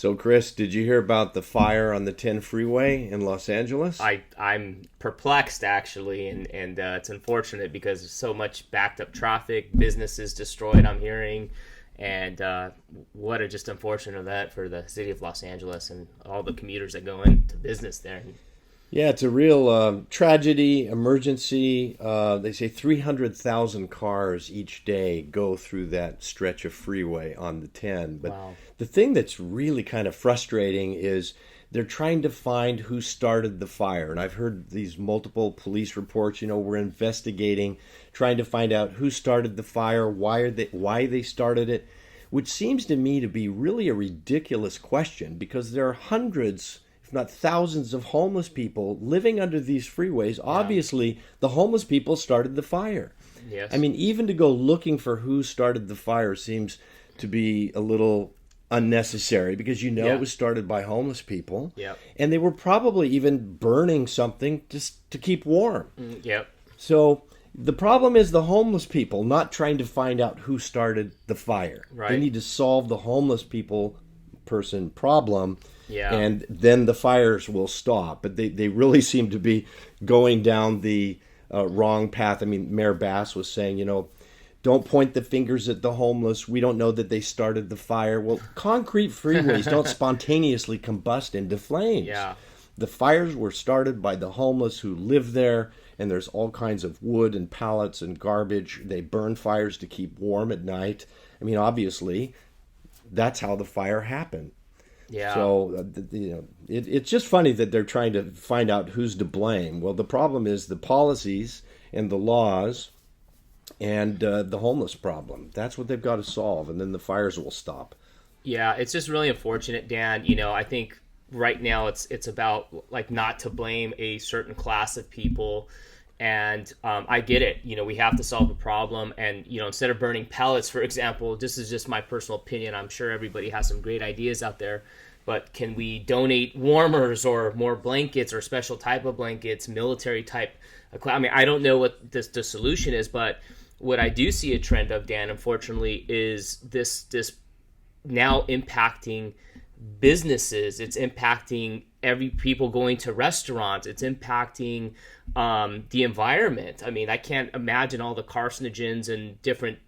So, Chris, did you hear about the fire on the 10 freeway in Los Angeles? I'm perplexed actually, and it's unfortunate because there's so much backed up traffic, businesses destroyed. I'm hearing, and what a just unfortunate event for the city of Los Angeles and all the commuters that go into business there. Yeah, it's a real tragedy, emergency. They say 300,000 cars each day go through that stretch of freeway on the 10. But Wow. the thing that's really kind of frustrating is they're trying to find who started the fire. And I've heard these multiple police reports, we're investigating, trying to find out who started the fire, why they started it, which seems to me to be really a ridiculous question because there are hundreds not thousands of homeless people living under these freeways. Yeah. Obviously, the homeless people started the fire. Yes. I mean, even to go looking for who started the fire seems to be a little unnecessary because Yeah. it was started by homeless people. Yep. And they were probably even burning something just to keep warm. Yep. So the problem is the homeless people not trying to find out who started the fire. Right. They need to solve the homeless person problem, Yeah. and then the fires will stop. But they really seem to be going down the wrong path. I mean, Mayor Bass was saying, don't point the fingers at the homeless. We don't know that they started the fire. Well, concrete freeways don't spontaneously combust into flames. Yeah. The fires were started by the homeless who live there, and there's all kinds of wood and pallets and garbage. They burn fires to keep warm at night. I mean, obviously, that's how the fire happened. Yeah. So, it's just funny that they're trying to find out who's to blame. Well, the problem is the policies and the laws and the homeless problem. That's what they've got to solve, and then the fires will stop. Yeah, it's just really unfortunate, Dan. I think right now it's about like not to blame a certain class of people. And I get it. We have to solve the problem. And, instead of burning pellets, for example, this is just my personal opinion. I'm sure everybody has some great ideas out there. But can we donate warmers or more blankets or special type of blankets, military type? I mean, I don't know what the solution is, but what I do see a trend of, Dan, unfortunately, is this now impacting businesses. It's impacting every people going to restaurants. It's impacting the environment. I mean, I can't imagine all the carcinogens and different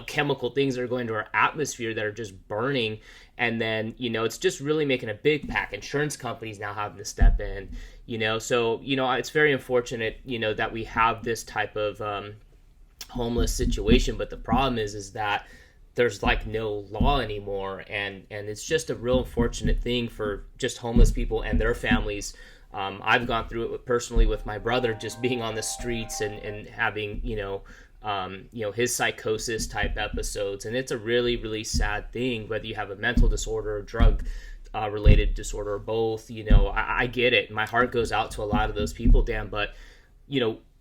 chemical things that are going to our atmosphere that are just burning. And then it's just really making a big pack. Insurance companies now having to step in. So it's very unfortunate that we have this type of homeless situation. But the problem is that there's like no law anymore, and it's just a real unfortunate thing for just homeless people and their families. I've gone through it personally with my brother, just being on the streets and having his psychosis type episodes, and it's a really, really sad thing. Whether you have a mental disorder or drug related disorder or both, I get it. My heart goes out to a lot of those people, Dan. But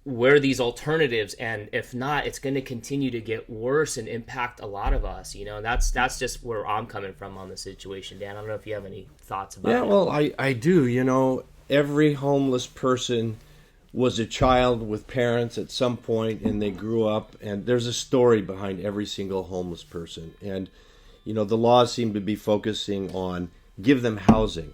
where are these alternatives? And if not, it's going to continue to get worse and impact a lot of us. That's just where I'm coming from on the situation, Dan. I don't know if you have any thoughts about it. Yeah, well, I do. Every homeless person was a child with parents at some point, and they grew up, and there's a story behind every single homeless person. And, the laws seem to be focusing on give them housing.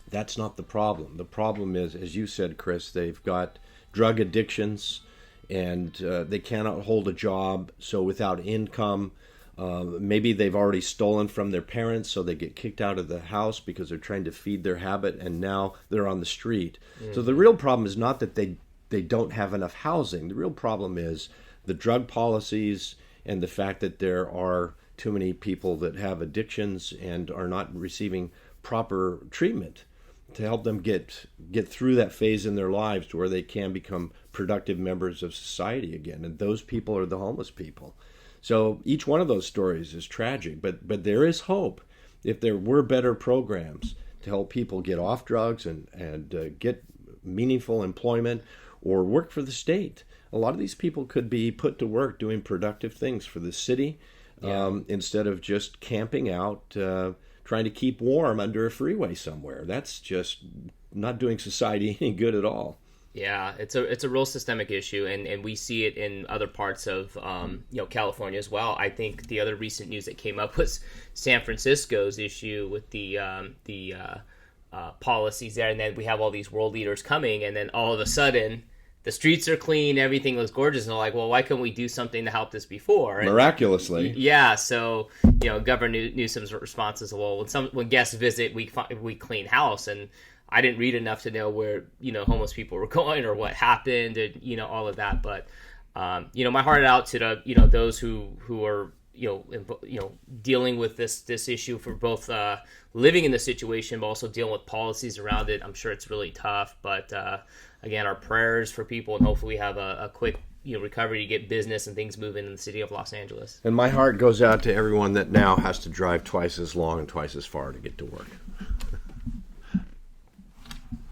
That's not the problem. The problem is, as you said, Chris, they've got drug addictions, and they cannot hold a job. So without income, maybe they've already stolen from their parents, so they get kicked out of the house because they're trying to feed their habit, and now they're on the street. Mm-hmm. So the real problem is not that they don't have enough housing. The real problem is the drug policies and the fact that there are too many people that have addictions and are not receiving proper treatment to help them get through that phase in their lives to where they can become productive members of society again. And those people are the homeless people. So each one of those stories is tragic, but there is hope. If there were better programs to help people get off drugs and get meaningful employment or work for the state, a lot of these people could be put to work doing productive things for the city, instead of just camping out, trying to keep warm under a freeway somewhere. That's just not doing society any good at all. Yeah, it's a real systemic issue, and we see it in other parts of California as well. I think the other recent news that came up was San Francisco's issue with the policies there, and then we have all these world leaders coming, and then all of a sudden the streets are clean, everything looks gorgeous, and they're like, well, why couldn't we do something to help this before? And, Miraculously. yeah. So Governor Newsom's response is, well, when guests visit, we clean house, and I didn't read enough to know where homeless people were going or what happened, and all of that. But my heart out to the those who are dealing with this issue, for both living in the situation but also dealing with policies around it. I'm sure it's really tough, but again, our prayers for people, and hopefully we have a quick recovery to get business and things moving in the city of Los Angeles. And my heart goes out to everyone that now has to drive twice as long and twice as far to get to work.